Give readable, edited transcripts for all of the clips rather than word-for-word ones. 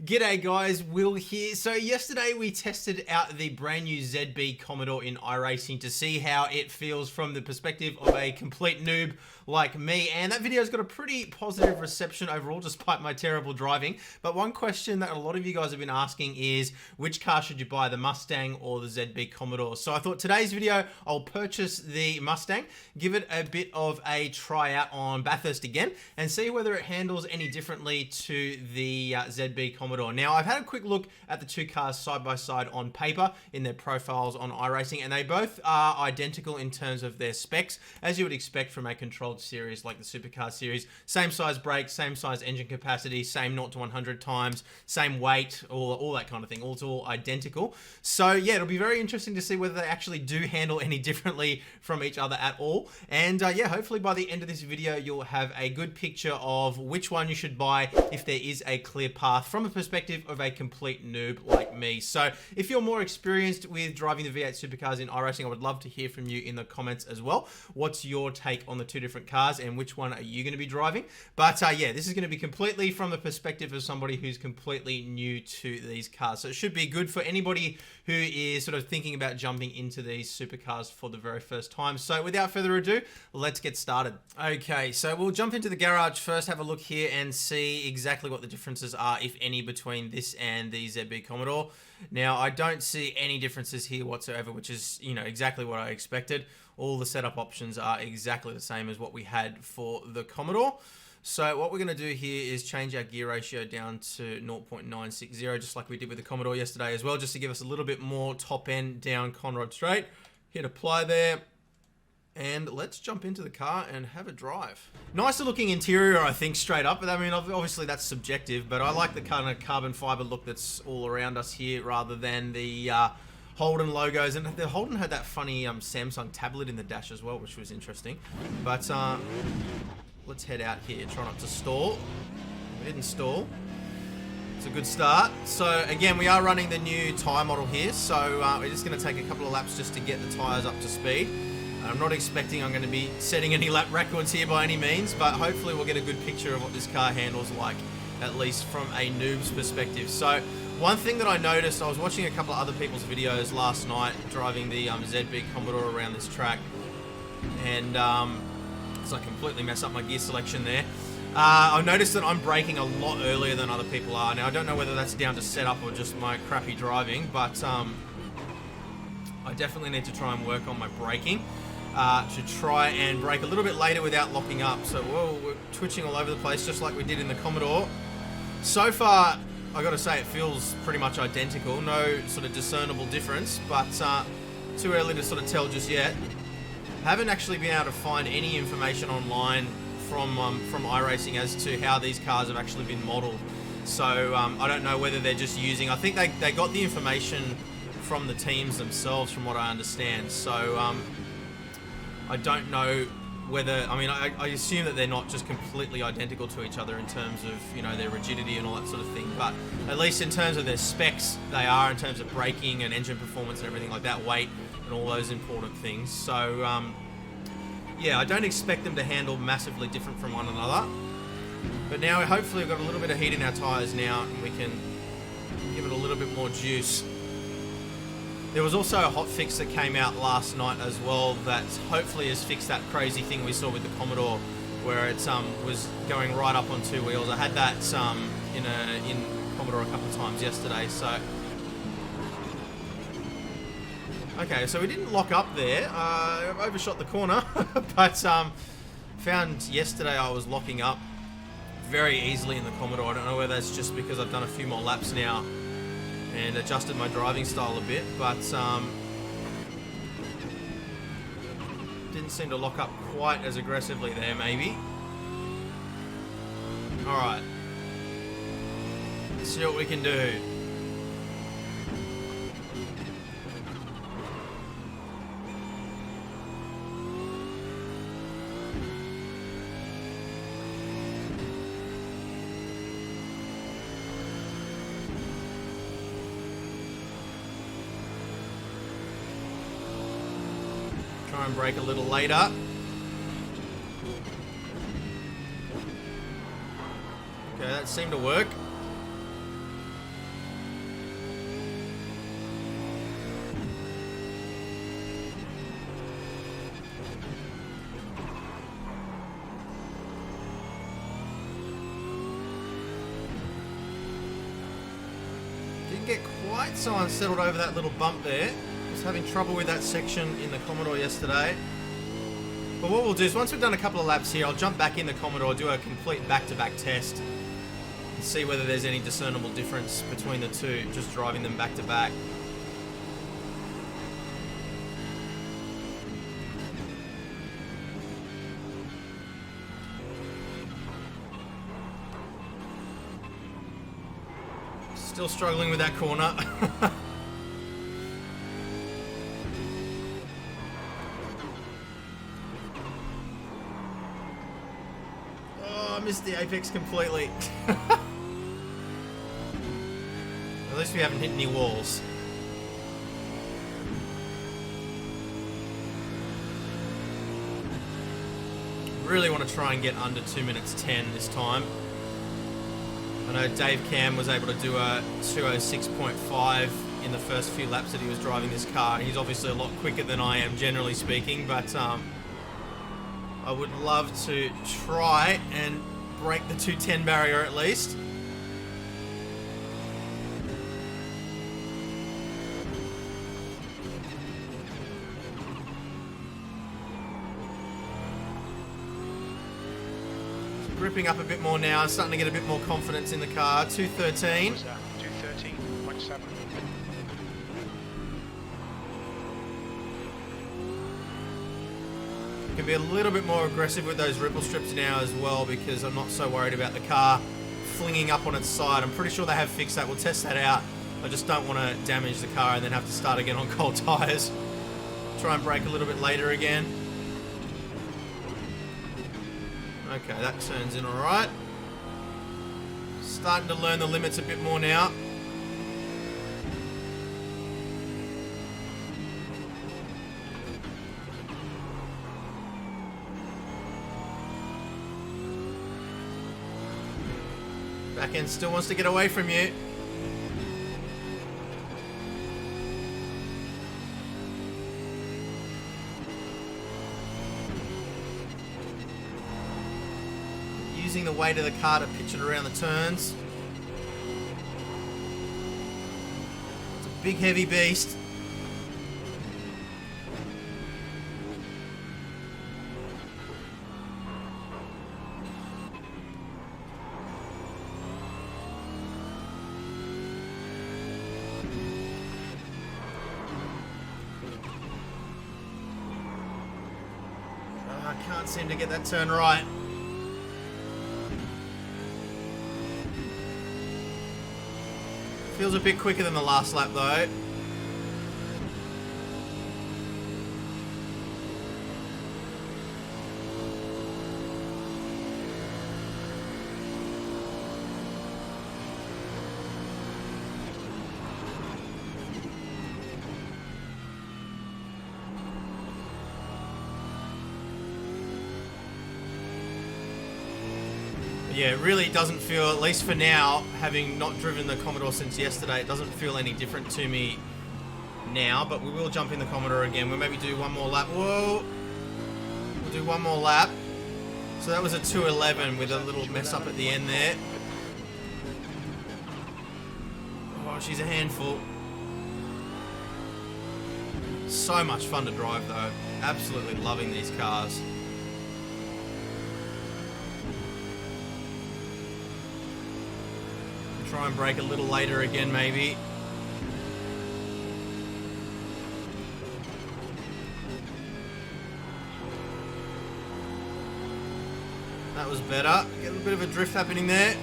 G'day guys, Will here. So yesterday we tested out the brand new ZB Commodore in iRacing to see how it feels from the perspective of a complete noob like me, and that video's got a pretty positive reception overall despite my terrible driving. But one question that a lot of you guys have been asking is, which car should you buy, the Mustang or the ZB Commodore? So I thought today's video, I'll purchase the Mustang, give it a bit of a try out on Bathurst again, and see whether it handles any differently to the ZB Commodore. Now, I've had a quick look at the two cars side by side on paper in their profiles on iRacing, and they both are identical in terms of their specs, as you would expect from a controlled series like the Supercar series. Same size brakes, same size engine capacity, same 0 to 100 times, same weight, all that kind of thing. It's all identical. So yeah, it'll be very interesting to see whether they actually do handle any differently from each other at all. And yeah, hopefully by the end of this video, you'll have a good picture of which one you should buy if there is a clear path from a perspective of a complete noob like me. So if you're more experienced with driving the V8 supercars in iRacing, I would love to hear from you in the comments as well. What's your take on the two different cars and which one are you going to be driving? But yeah, this is going to be completely from the perspective of somebody who's completely new to these cars. So it should be good for anybody who is sort of thinking about jumping into these supercars for the very first time. So without further ado, let's get started. Okay, so we'll jump into the garage first, have a look here and see exactly what the differences are, if any, between this and the ZB Commodore. Now, I don't see any differences here whatsoever, which is, you know, exactly what I expected. All the setup options are exactly the same as what we had for the Commodore. So what we're going to do here is change our gear ratio down to 0.960, just like we did with the Commodore yesterday as well, just to give us a little bit more top end down conrod straight. Hit apply there. And let's jump into the car and have a drive. Nicer looking interior, I think, straight up. But I mean, obviously that's subjective, but I like the kind of carbon fiber look that's all around us here rather than the Holden logos. And the Holden had that funny Samsung tablet in the dash as well, which was interesting. But let's head out here. Try not to stall. We didn't stall. It's a good start. So again, we are running the new tyre model here. So we're just going to take a couple of laps just to get the tyres up to speed. I'm not expecting I'm going to be setting any lap records here by any means, but hopefully we'll get a good picture of what this car handles like, at least from a noob's perspective. So one thing that I noticed, I was watching a couple of other people's videos last night driving the ZB Commodore around this track, and so I completely mess up my gear selection there. I noticed that I'm braking a lot earlier than other people are. Now, I don't know whether that's down to setup or just my crappy driving, but I definitely need to try and work on my braking. To try and brake a little bit later without locking up. So whoa, we're twitching all over the place just like we did in the Commodore. So far, I got to say it feels pretty much identical. No sort of discernible difference, but too early to sort of tell just yet. Haven't actually been able to find any information online from iRacing as to how these cars have actually been modeled. So I don't know whether they're just using, I think they got the information from the teams themselves from what I understand. So I don't know whether, I mean, I assume that they're not just completely identical to each other in terms of, you know, their rigidity and all that sort of thing, but at least in terms of their specs, they are, in terms of braking and engine performance and everything like that, weight and all those important things. So, yeah, I don't expect them to handle massively different from one another, but now hopefully we've got a little bit of heat in our tyres now and we can give it a little bit more juice. There was also a hot fix that came out last night as well that hopefully has fixed that crazy thing we saw with the Commodore where it was going right up on two wheels. I had that in Commodore a couple of times yesterday. So okay, so we didn't lock up there. I overshot the corner, but found yesterday I was locking up very easily in the Commodore. I don't know whether that's just because I've done a few more laps now and adjusted my driving style a bit, but didn't seem to lock up quite as aggressively there, maybe. Alright. Let's see what we can do. Try and brake a little later. Okay, that seemed to work. right, so unsettled over that little bump there. Was having trouble with that section in the Commodore yesterday. But what we'll do is once we've done a couple of laps here, I'll jump back in the Commodore, do a complete back-to-back test, and see whether there's any discernible difference between the two, just driving them back-to-back. Still struggling with that corner. Oh, I missed the apex completely. At least we haven't hit any walls. Really want to try and get under 2 minutes 10 this time. I know Dave Cam was able to do a 2:06.5 in the first few laps that he was driving this car. He's obviously a lot quicker than I am, generally speaking, but I would love to try and break the 2:10 barrier at least. Gripping up a bit more now, starting to get a bit more confidence in the car. 2:13. 2:13.7. Can be a little bit more aggressive with those ripple strips now as well, because I'm not so worried about the car flinging up on its side. I'm pretty sure they have fixed that. We'll test that out. I just don't want to damage the car and then have to start again on cold tires. Try and brake a little bit later again. Okay, that turns in alright. Starting to learn the limits a bit more now. Back end still wants to get away from you. Using the weight of the car to pitch it around the turns. It's a big heavy beast. Oh, I can't seem to get that turn right. Feels a bit quicker than the last lap though. Yeah, it really doesn't feel, at least for now, having not driven the Commodore since yesterday, it doesn't feel any different to me now, but we will jump in the Commodore again. We'll maybe do one more lap. Whoa! We'll do one more lap. So that was a 2:11 with a little mess up at the end there. Oh, she's a handful. So much fun to drive though. Absolutely loving these cars. Try and brake a little later again, maybe. That was better. Get a little bit of a drift happening there.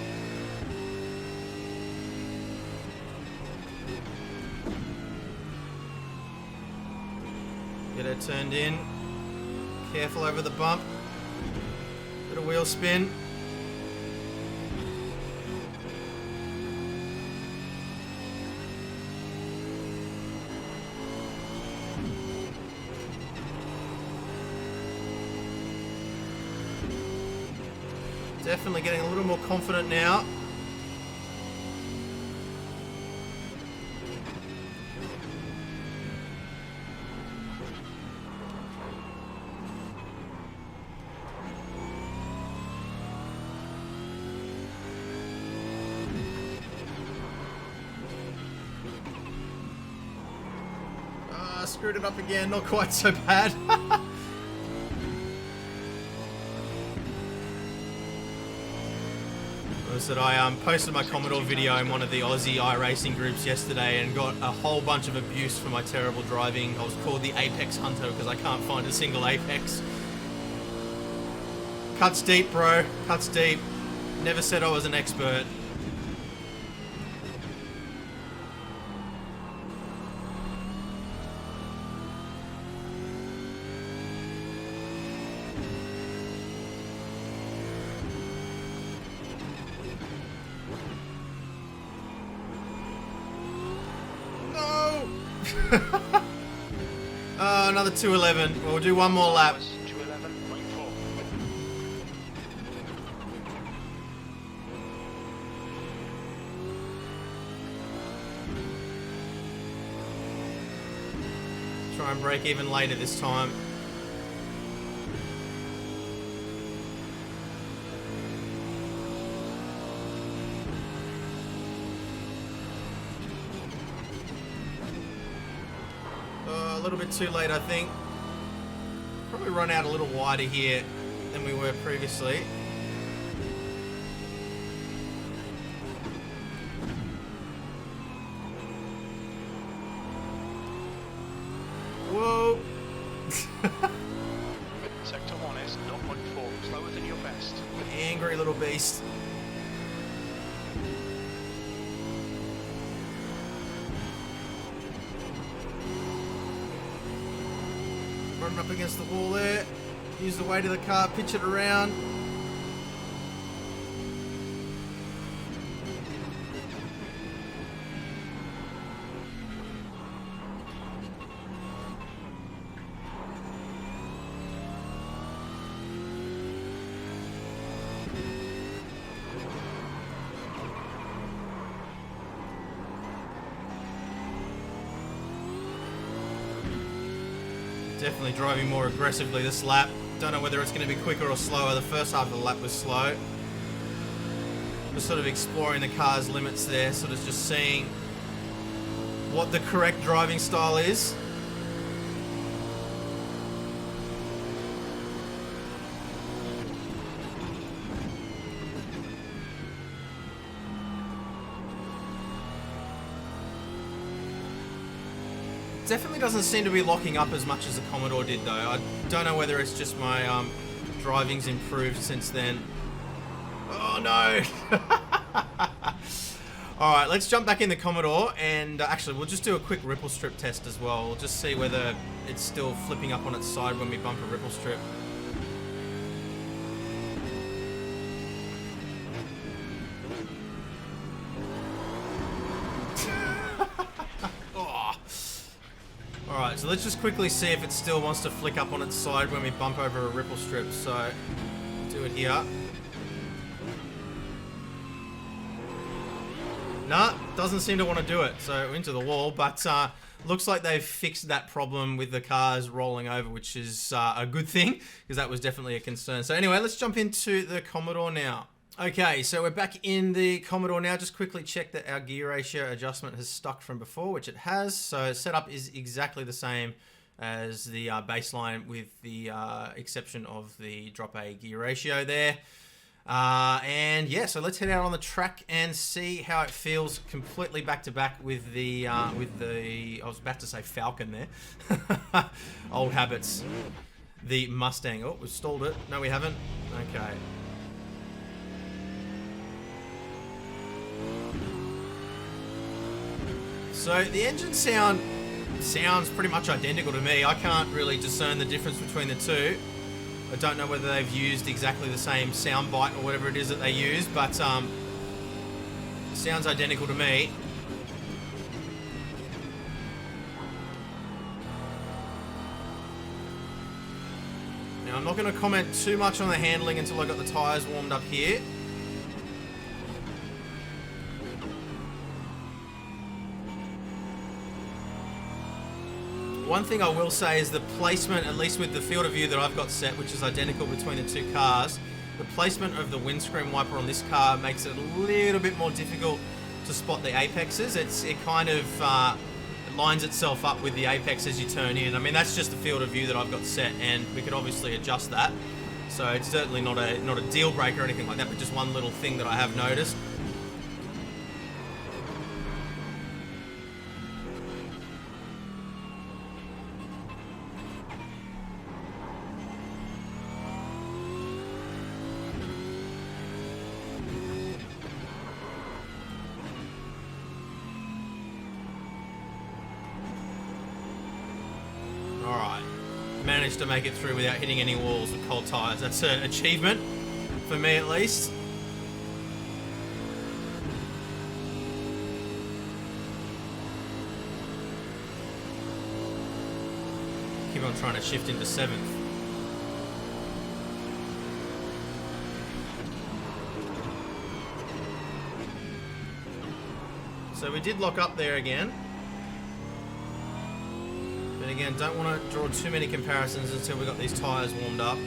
Get her turned in. Careful over the bump. Bit of wheel spin. Definitely getting a little more confident now. screwed it up again. Not quite so bad. Was that I posted my Commodore video in one of the Aussie iRacing groups yesterday and got a whole bunch of abuse for my terrible driving. I was called the Apex Hunter because I can't find a single Apex. Cuts deep, bro. Cuts deep. Never said I was an expert. Oh, another 211. We'll do one more lap. 211.4. Try and break even later this time. A little bit too late, I think. Probably run out a little wider here than we were previously. Whoa! Sector 1 is 0.4, slower than your best. Angry little beast. Running up against the wall there. Use the weight of the car, pitch it around. Definitely driving more aggressively this lap. Don't know whether it's going to be quicker or slower. The first half of the lap was slow. Just sort of exploring the car's limits there, sort of just seeing what the correct driving style is. Definitely doesn't seem to be locking up as much as the Commodore did though. I don't know whether it's just my driving's improved since then. Oh no! Alright, let's jump back in the Commodore and actually we'll just do a quick ripple strip test as well. We'll just see whether it's still flipping up on its side when we bump a ripple strip. Alright, so let's just quickly see if it still wants to flick up on its side when we bump over a ripple strip. So, do it here. Nah, doesn't seem to want to do it. So, into the wall, but looks like they've fixed that problem with the cars rolling over, which is a good thing, because that was definitely a concern. So anyway, let's jump into the Commodore now. Okay, so we're back in the Commodore now. Just quickly check that our gear ratio adjustment has stuck from before, which it has. So setup is exactly the same as the baseline with the exception of the drop A gear ratio there. And yeah, so let's head out on the track and see how it feels completely back to back with the I was about to say Falcon there. Old habits. The Mustang. Oh, we've stalled it. No, we haven't. Okay. So the engine sounds pretty much identical to me. I can't really discern the difference between the two. I don't know whether they've used exactly the same sound bite or whatever it is that they use, but it sounds identical to me. Now I'm not going to comment too much on the handling until I got the tyres warmed up here. One thing I will say is the placement, at least with the field of view that I've got set, which is identical between the two cars, the placement of the windscreen wiper on this car makes it a little bit more difficult to spot the apexes. It kind of, at lines itself up with the apex as you turn in. I mean, that's just the field of view that I've got set, and we could obviously adjust that. So it's certainly not a deal breaker or anything like that, but just one little thing that I have noticed. Alright, managed to make it through without hitting any walls with cold tires. That's an achievement, for me at least. Keep on trying to shift into 7th. So we did lock up there again. But again, don't want to draw too many comparisons until we got these tyres warmed up.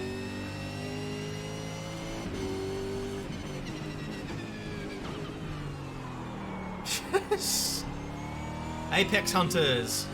Yes! Apex Hunters.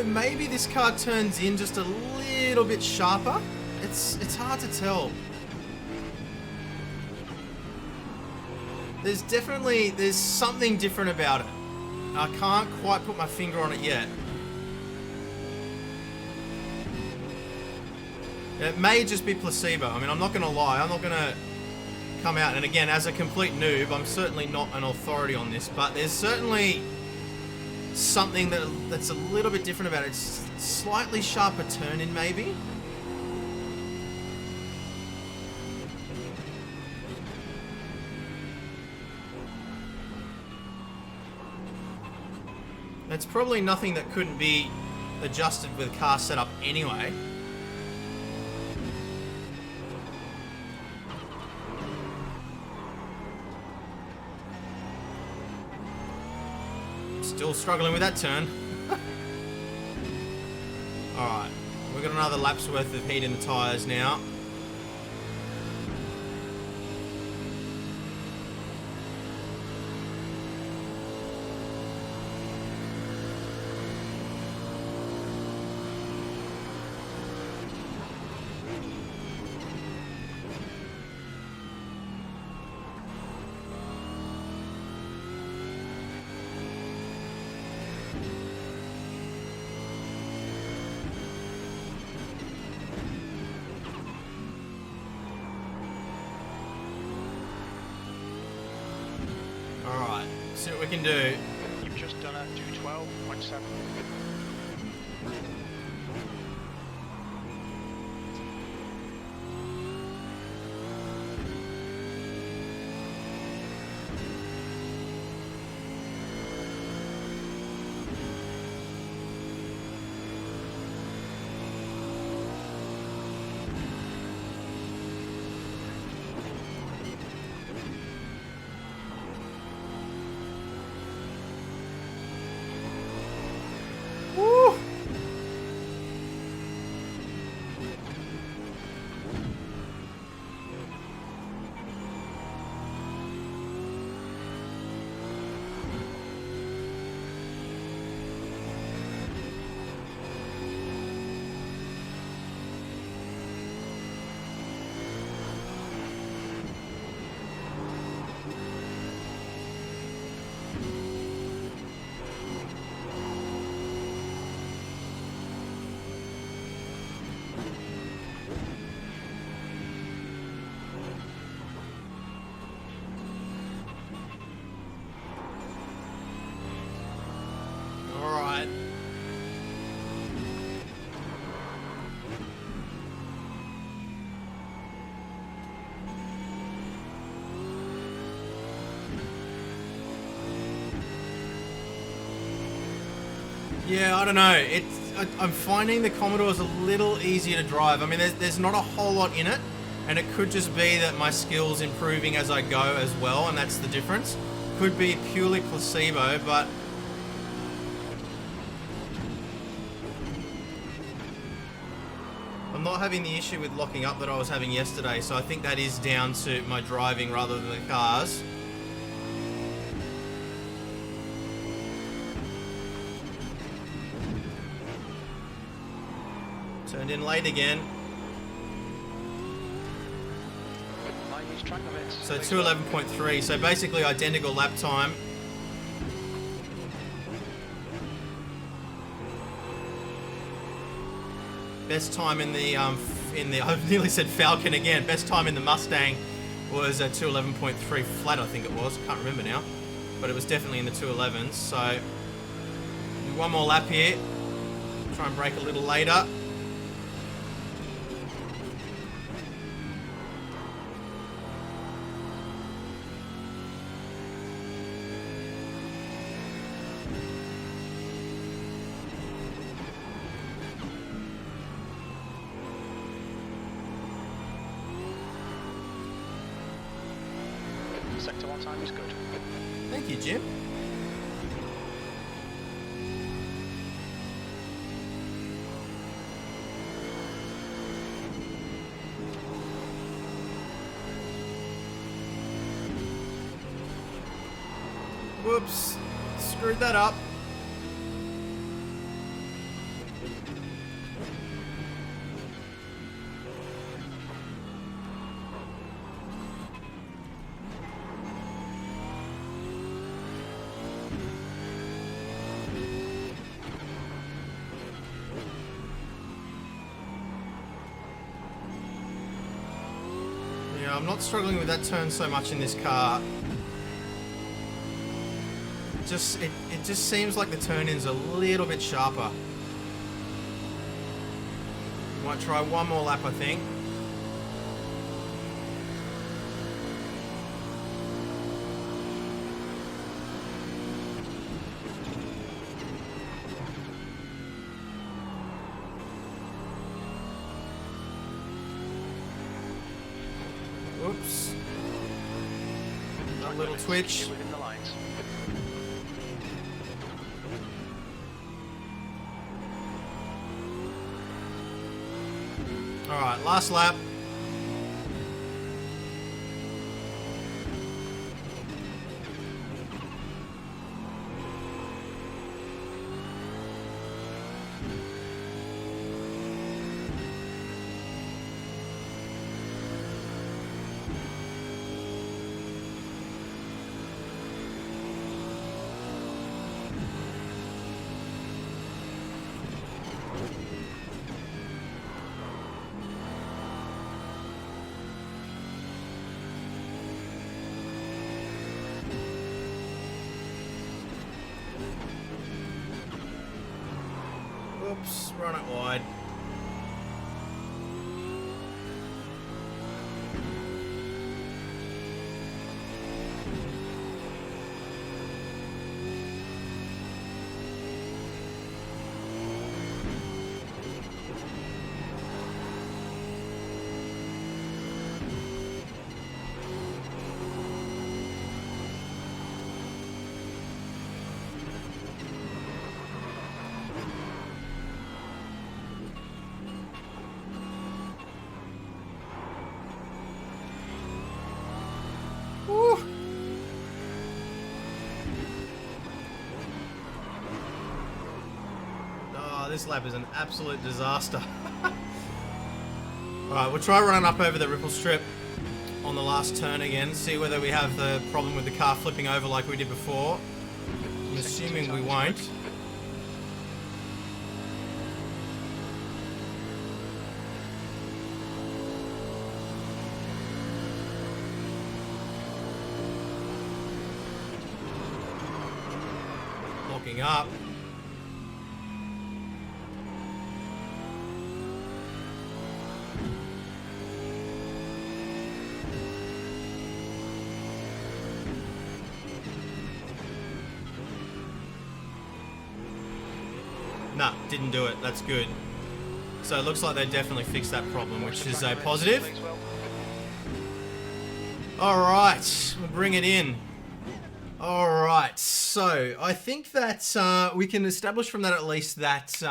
Maybe this car turns in just a little bit sharper. It's hard to tell. There's something different about it. I can't quite put my finger on it yet. It may just be placebo. I mean, I'm not gonna lie. I'm not gonna come out, and again, as a complete noob, I'm certainly not an authority on this, but there's certainly something that's a little bit different about it. It's slightly sharper turn in, maybe. It's probably nothing that couldn't be adjusted with car setup anyway. Still struggling with that turn. Alright, we've got another lap's worth of heat in the tyres now. Alright, see what we can do. You've just done a 212.7. Yeah, I don't know. I'm finding the Commodore is a little easier to drive. I mean, there's not a whole lot in it, and it could just be that my skills improving as I go as well, and that's the difference. Could be purely placebo, but I'm not having the issue with locking up that I was having yesterday, so I think that is down to my driving rather than the cars. Turned in late again. So 2:11.3, so basically identical lap time. Best time in the I've nearly said Falcon again. Best time in the Mustang was 2:11.3 flat, I think it was. Can't remember now, but it was definitely in the 2:11s. So one more lap here. Try and brake a little later. Sector 1 time is good. Thank you, Jim. Whoops. Screwed that up. Yeah, I'm not struggling with that turn so much in this car. It just seems like the turn-in's a little bit sharper. Might try one more lap, I think. Oops. A little twitch. Within the lines. Alright, last lap. Oops, run it wide. Woo. Oh, this lap is an absolute disaster. Alright, we'll try running up over the ripple strip on the last turn again, see whether we have the problem with the car flipping over like we did before. I'm assuming we won't. Locking up. Nah, didn't do it. That's good. So it looks like they definitely fixed that problem, which is a positive. Alright, we'll bring it in. Alright, so I think that we can establish from that at least that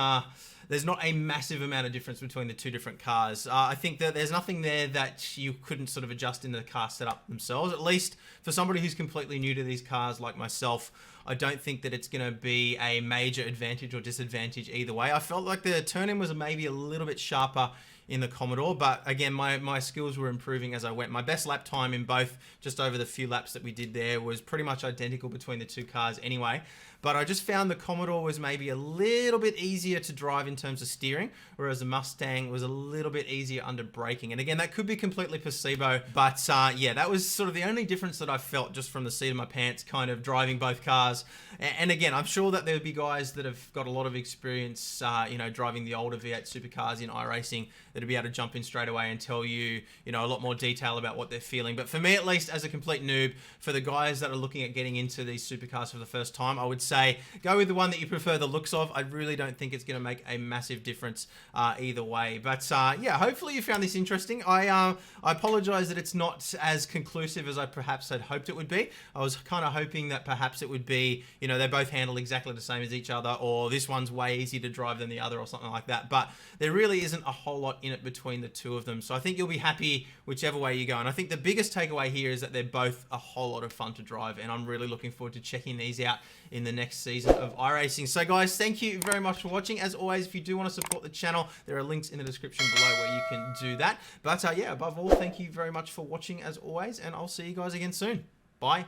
there's not a massive amount of difference between the two different cars. I think that there's nothing there that you couldn't sort of adjust in the car setup themselves. At least for somebody who's completely new to these cars like myself, I don't think that it's going to be a major advantage or disadvantage either way. I felt like the turn-in was maybe a little bit sharper in the Commodore, but again, my skills were improving as I went. My best lap time in both, just over the few laps that we did there, was pretty much identical between the two cars anyway. But I just found the Commodore was maybe a little bit easier to drive in terms of steering, whereas the Mustang was a little bit easier under braking. And again, that could be completely placebo, but yeah, that was sort of the only difference that I felt just from the seat of my pants, kind of driving both cars. And again, I'm sure that there would be guys that have got a lot of experience, you know, driving the older V8 supercars in iRacing that'll be able to jump in straight away and tell you, you know, a lot more detail about what they're feeling. But for me, at least, as a complete noob, for the guys that are looking at getting into these supercars for the first time, I would say go with the one that you prefer the looks of. I really don't think it's going to make a massive difference either way. But yeah, hopefully you found this interesting. I apologize that it's not as conclusive as I perhaps had hoped it would be. I was kind of hoping that perhaps it would be, you know, they both handle exactly the same as each other, or this one's way easier to drive than the other, or something like that. But there really isn't a whole lot in it between the two of them. So I think you'll be happy whichever way you go. And I think the biggest takeaway here is that they're both a whole lot of fun to drive, and I'm really looking forward to checking these out in the next season of iRacing. So guys, thank you very much for watching. As always, if you do want to support the channel, there are links in the description below where you can do that. But yeah, above all, thank you very much for watching as always, and I'll see you guys again soon. Bye.